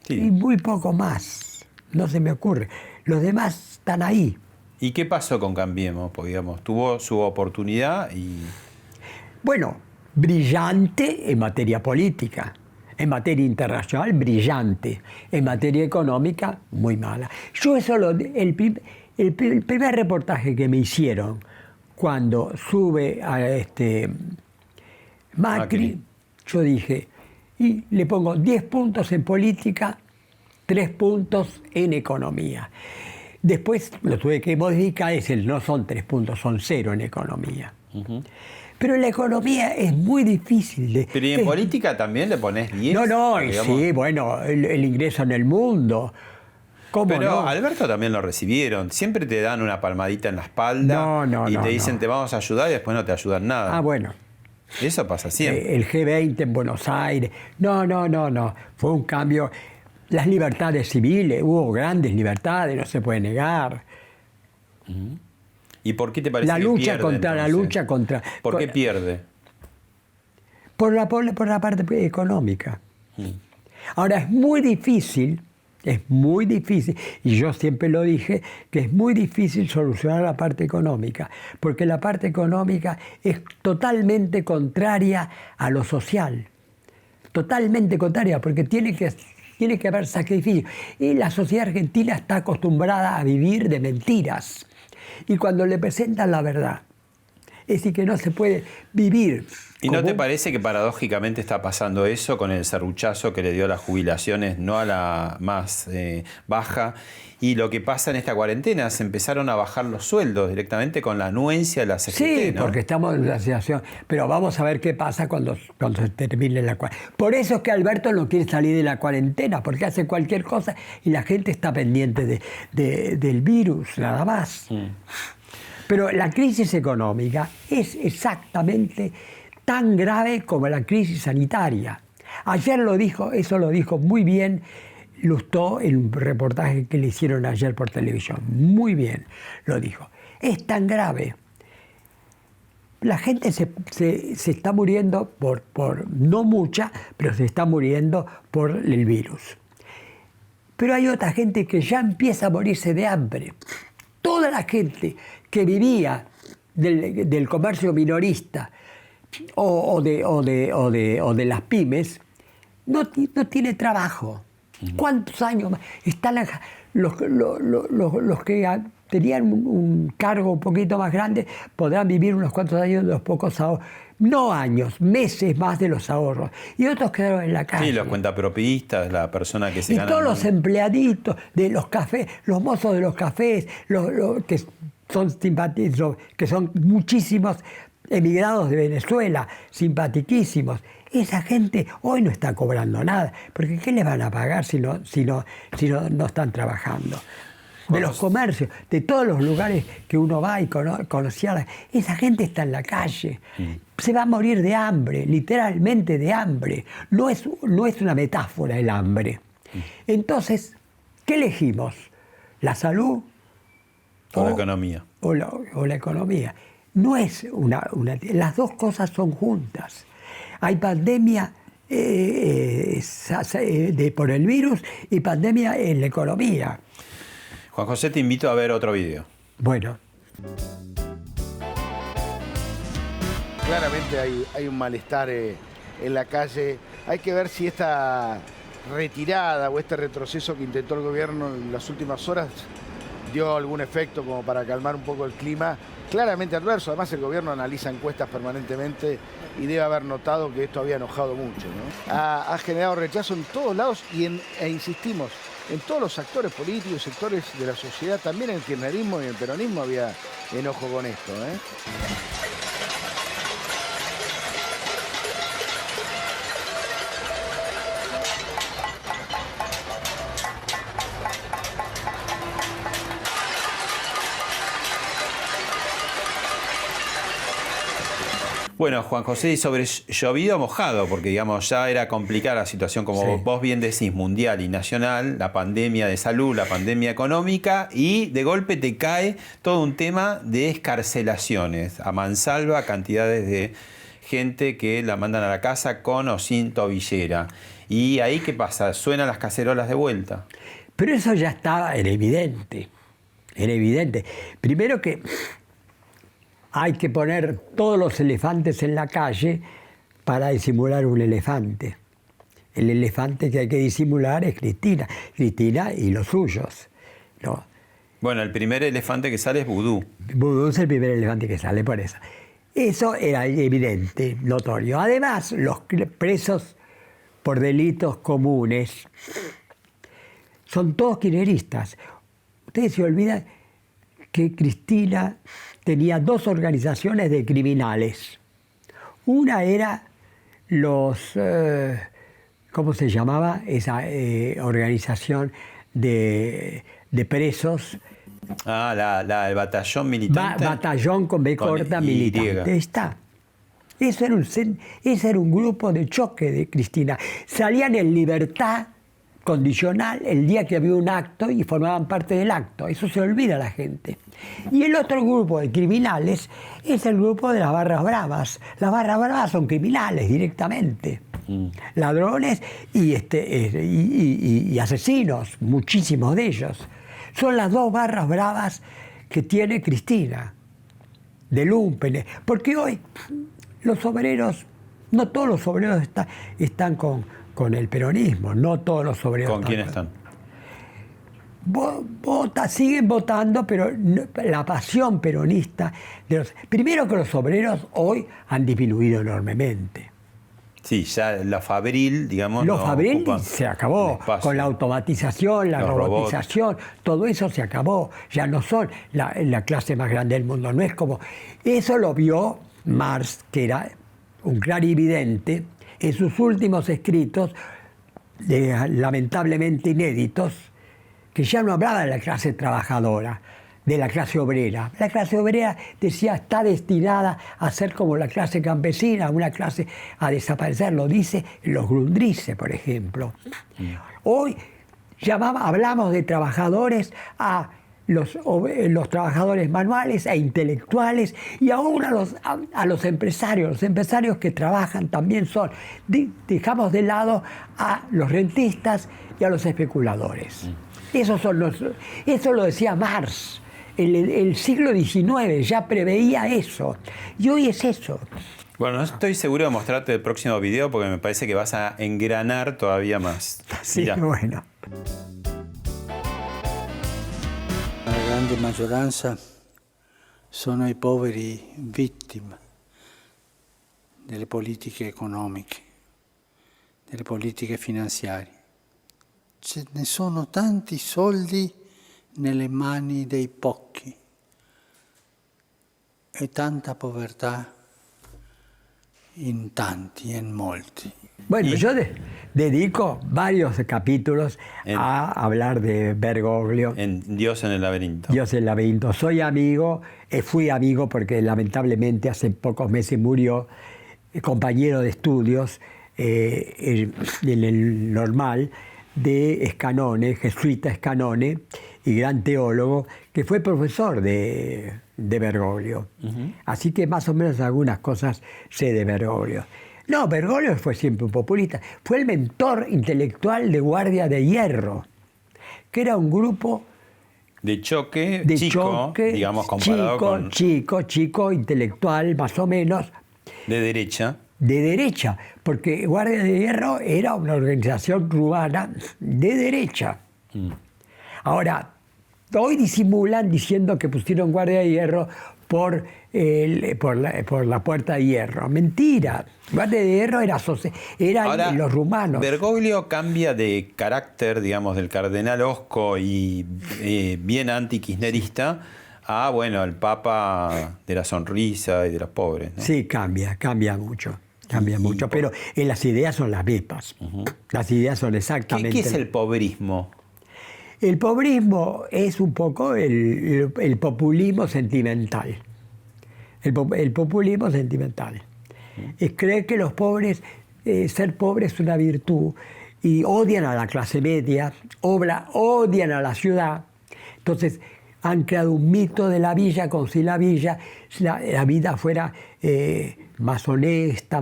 y muy poco más. No se me ocurre. Los demás están ahí. ¿Y qué pasó con Cambiemos? Porque, digamos, tuvo su oportunidad y... Bueno, brillante en materia política. En materia internacional, brillante. En materia económica, muy mala. Yo eso el primer reportaje que me hicieron cuando sube a Macri, yo dije, y le pongo 10 puntos en política, 3 puntos en economía. Después lo tuve que modificar, no son 3 puntos, son 0 en economía. Pero en la economía es muy difícil. Pero ¿y en política también le pones 10? No, sí, bueno, el ingreso en el mundo. ¿Cómo Pero no? Alberto también lo recibieron. Siempre te dan una palmadita en la espalda y te dicen te vamos a ayudar y después no te ayudan nada. Ah, bueno. Eso pasa siempre. El G20 en Buenos Aires. No. Fue un cambio. Las libertades civiles, hubo grandes libertades, no se puede negar. ¿Y por qué te parece la que lucha pierde, contra entonces? la lucha contra. ¿Por qué pierde? Por la parte económica. Ahora es muy difícil, y yo siempre lo dije, que es muy difícil solucionar la parte económica, porque la parte económica es totalmente contraria a lo social. Totalmente contraria, porque tiene que haber sacrificio. Y la sociedad argentina está acostumbrada a vivir de mentiras. Y cuando le presentan la verdad, es decir, que no se puede vivir. ¿Y no te parece que paradójicamente está pasando eso con el serruchazo que le dio a las jubilaciones, no a la más baja? Y lo que pasa en esta cuarentena, se empezaron a bajar los sueldos directamente con la anuencia de la CGT, Sí, ¿no? porque estamos en una situación. Pero vamos a ver qué pasa cuando se termine la cuarentena. Por eso es que Alberto no quiere salir de la cuarentena, porque hace cualquier cosa y la gente está pendiente del virus, nada más. Pero la crisis económica es exactamente tan grave como la crisis sanitaria. Ayer eso lo dijo muy bien Lustó en un reportaje que le hicieron ayer por televisión. Muy bien lo dijo. Es tan grave. La gente se está muriendo no mucha, pero se está muriendo por el virus. Pero hay otra gente que ya empieza a morirse de hambre. Toda la gente que vivía del comercio minorista o de las pymes no tiene trabajo. ¿Cuántos años más? Están los que tenían un cargo un poquito más grande podrán vivir unos cuantos años de los pocos ahorros. No años, meses más de los ahorros. Y otros quedaron en la calle. Sí, los cuentapropistas, la persona que se y gana... todos los empleaditos de los cafés, los mozos de los cafés, que son simpáticos, que son muchísimos emigrados de Venezuela, simpatiquísimos. Esa gente hoy no está cobrando nada, porque ¿qué les van a pagar si no están trabajando? De los comercios, de todos los lugares que uno va y conocía, esa gente está en la calle. Se va a morir de hambre, literalmente de hambre. No es una metáfora el hambre. Entonces, ¿qué elegimos? ¿La salud? O la economía. O la economía. No es las dos cosas son juntas. Hay pandemia por el virus y pandemia en la economía. Juan José, te invito a ver otro video. Bueno. Claramente hay un malestar en la calle. Hay que ver si esta retirada o este retroceso que intentó el gobierno en las últimas horas dio algún efecto como para calmar un poco el clima. Claramente adverso. Además, el gobierno analiza encuestas permanentemente y debe haber notado que esto había enojado mucho, ¿no? Ha generado rechazo en todos lados e insistimos, en todos los actores políticos, sectores de la sociedad, también en el kirchnerismo y en el peronismo había enojo con esto, ¿eh? Bueno, Juan José, y sobre llovido mojado, porque digamos ya era complicada la situación, como vos bien decís, mundial y nacional, la pandemia de salud, la pandemia económica, y de golpe te cae todo un tema de excarcelaciones. A mansalva cantidades de gente que la mandan a la casa con o sin tobillera. ¿Y ahí qué pasa? ¿Suenan las cacerolas de vuelta? Pero eso ya era evidente. Era evidente. Primero que hay que poner todos los elefantes en la calle para disimular un elefante. El elefante que hay que disimular es Cristina. Cristina y los suyos, ¿no? Bueno, el primer elefante que sale es Vudú. Vudú es el primer elefante que sale, por eso. Eso era evidente, notorio. Además, los presos por delitos comunes son todos kirchneristas. Ustedes se olvidan que Cristina tenía 2 organizaciones de criminales. Una era los... ¿cómo se llamaba esa organización de presos? El batallón militante. Batallón con B corta militante. Está. Ese era un grupo de choque de Cristina. Salían en libertad condicional el día que había un acto y formaban parte del acto. Eso se olvida a la gente. Y el otro grupo de criminales es el grupo de las barras bravas. Las barras bravas son criminales directamente. Ladrones y asesinos, muchísimos de ellos. Son las 2 barras bravas que tiene Cristina, de lumpen. Porque hoy los obreros, no todos los obreros están con el peronismo, no todos los obreros. ¿Con quién están? Siguen votando, pero la pasión peronista primero que los obreros hoy han disminuido enormemente. Sí, ya la Fabril, digamos. Lo Fabril se acabó. Con la automatización, la robotización, todo eso se acabó. Ya no son la clase más grande del mundo. No es como. Eso lo vio Marx, que era un clarividente, en sus últimos escritos, lamentablemente inéditos, que ya no hablaba de la clase trabajadora, de la clase obrera. La clase obrera, decía, está destinada a ser como la clase campesina, una clase a desaparecer. Lo dice los Grundrisse, por ejemplo. Hoy hablamos de trabajadores a los trabajadores manuales, a intelectuales y aún a los empresarios. Los empresarios que trabajan también son. Dejamos de lado a los rentistas y a los especuladores. Eso lo decía Marx. El siglo XIX ya preveía eso. Y hoy es eso. Bueno, no estoy seguro de mostrarte el próximo video porque me parece que vas a engranar todavía más. Sí, Mirá. bueno. La grande maggioranza sono i poveri vittime delle politiche economiche, delle politiche finanziarie. Ce ne sono tanti soldi nelle mani dei pochi e tanta povertà in tanti, in molti. Bueno, yo dedico varios capítulos a hablar de Bergoglio. En Dios en el laberinto. Dios en el laberinto. Soy amigo, fui amigo porque lamentablemente hace pocos meses murió, compañero de estudios en el Normal de Scanone, jesuita Scanone, y gran teólogo, que fue profesor de Bergoglio. Así que más o menos algunas cosas sé de Bergoglio. No, Bergoglio fue siempre un populista. Fue el mentor intelectual de Guardia de Hierro, que era un grupo de choque, digamos, comparado con... Chico, intelectual, más o menos. De derecha. De derecha, porque Guardia de Hierro era una organización cubana de derecha. Ahora, hoy disimulan diciendo que pusieron Guardia de Hierro por la Puerta de Hierro. Mentira. Guardia de Hierro eran ahora, los rumanos. Bergoglio cambia de carácter, digamos, del cardenal hosco y bien anti-kirchnerista a, bueno, el papa de la sonrisa y de los pobres, ¿no? Sí, cambia mucho. Cambia mucho, pero las ideas son las mismas. Las ideas son exactamente... ¿Qué es el pobrismo? El pobrismo es un poco el populismo sentimental. El populismo sentimental. Es creer que los pobres, ser pobre es una virtud, y odian a la clase media, odian a la ciudad. Entonces han creado un mito de la villa, como si la villa, la vida fuera más honesta,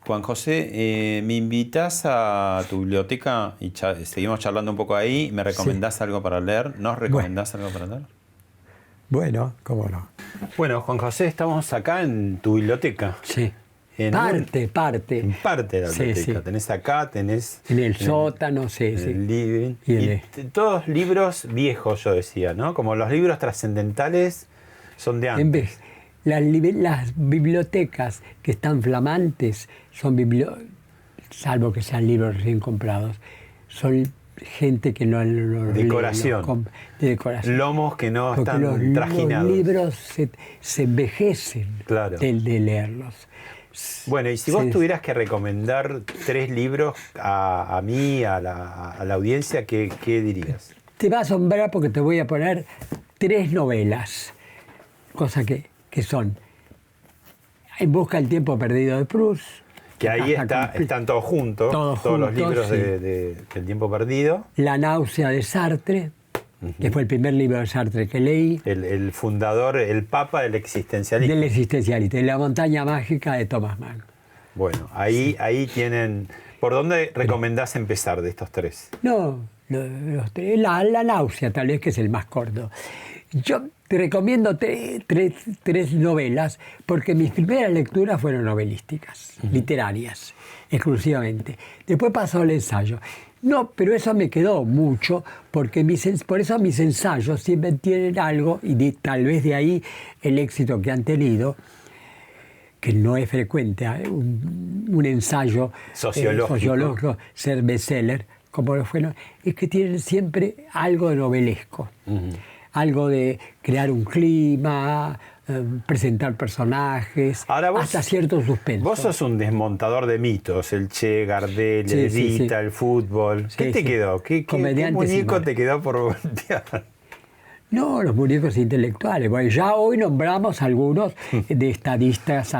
Juan José, me invitas a tu biblioteca y seguimos charlando un poco ahí. ¿Me recomendás algo para leer? ¿Nos recomendás algo para leer? Bueno, cómo no. Bueno, Juan José, estamos acá en tu biblioteca. Sí. Parte. En parte de la biblioteca. Sí. Tenés acá, tenés... En el sótano, sí. En el living. Y todos libros viejos, yo decía, ¿no? Como los libros trascendentales son de antes. Las bibliotecas que están flamantes son salvo que sean libros recién comprados, son gente que no decoración. De decoración. Lomos que no porque están trajinados. Los libros se envejecen de leerlos. Bueno, y si vos tuvieras que recomendar 3 libros a mí, a la audiencia, ¿qué dirías? Te va a asombrar porque te voy a poner 3 novelas, cosa que son En busca del tiempo perdido de Proust. Que ahí están todos juntos, todos los libros del tiempo perdido. La náusea de Sartre, que fue el primer libro de Sartre que leí. El fundador, el papa del existencialismo. Del existencialismo, y La montaña mágica de Thomas Mann. Bueno, ahí tienen... ¿Por dónde recomendás empezar de estos 3? No, la náusea tal vez, que es el más corto. Yo te recomiendo 3 novelas porque mis primeras lecturas fueron novelísticas, literarias, exclusivamente. Después pasó al ensayo. No, pero eso me quedó mucho porque por eso mis ensayos siempre tienen algo, y tal vez de ahí el éxito que han tenido, que no es frecuente, un ensayo sociológico ser bestseller, como lo fueron, es que tienen siempre algo de novelesco. Algo de crear un clima, presentar personajes, hasta cierto suspenso. Vos sos un desmontador de mitos, el Che, Gardel, Evita, el fútbol. ¿Qué te quedó? ¿Qué muñeco te quedó por voltear? No, los muñecos intelectuales. Bueno, ya hoy nombramos algunos de estadistas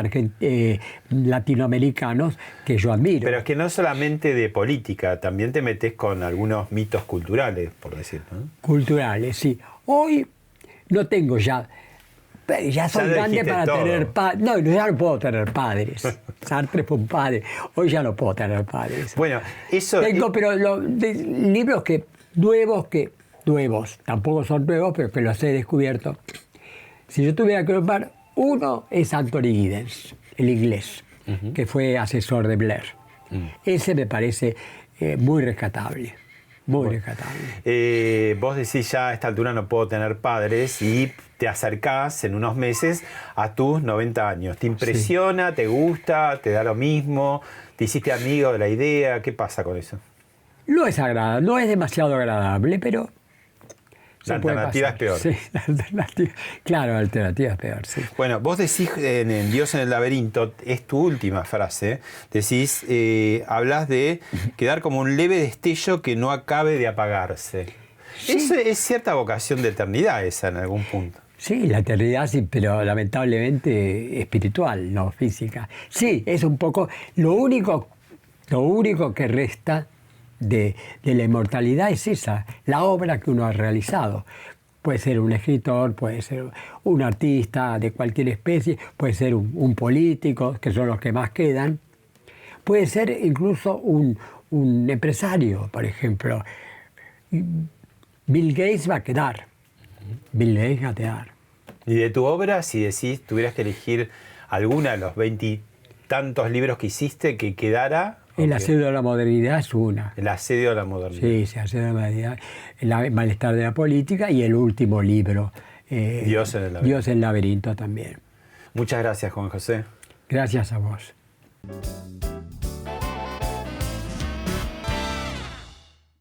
latinoamericanos que yo admiro. Pero es que no solamente de política, también te metes con algunos mitos culturales, por decirlo, ¿no? Culturales, sí. Hoy no tengo ya soy grande para tener padres. No, ya no puedo tener padres. Sartre fue un padre. Hoy ya no puedo tener padres. Bueno, eso... Tengo, pero libros nuevos, tampoco son nuevos, pero que los he descubierto. Si yo tuviera que nombrar uno, es Anthony Giddens, el inglés, que fue asesor de Blair. Ese me parece muy rescatable. Muy rescatable. Vos decís, ya a esta altura no puedo tener padres, y te acercás en unos meses a tus 90 años. ¿Te impresiona? ¿Te gusta? ¿Te da lo mismo? ¿Te hiciste amigo de la idea? ¿Qué pasa con eso? No es agradable, no es demasiado agradable, pero... La alternativa es peor. Sí, la alternativa es peor, sí. Bueno, vos decís en Dios en el laberinto, es tu última frase, decís, hablas de quedar como un leve destello que no acabe de apagarse. Sí. Eso es cierta vocación de eternidad esa en algún punto. Sí, la eternidad sí, pero lamentablemente espiritual, no física. Sí, es un poco lo único que resta de la inmortalidad es esa, la obra que uno ha realizado. Puede ser un escritor, puede ser un artista de cualquier especie, puede ser un político, que son los que más quedan. Puede ser incluso un empresario, por ejemplo. Bill Gates va a quedar. Y de tu obra, si decís, tuvieras que elegir alguna de los 20 y tantos libros que hiciste que quedara... El asedio a la modernidad es una. El asedio a la modernidad. Sí, el asedio a la modernidad, el malestar de la política, y el último libro, Dios en el laberinto. Dios en el laberinto también. Muchas gracias, Juan José. Gracias a vos.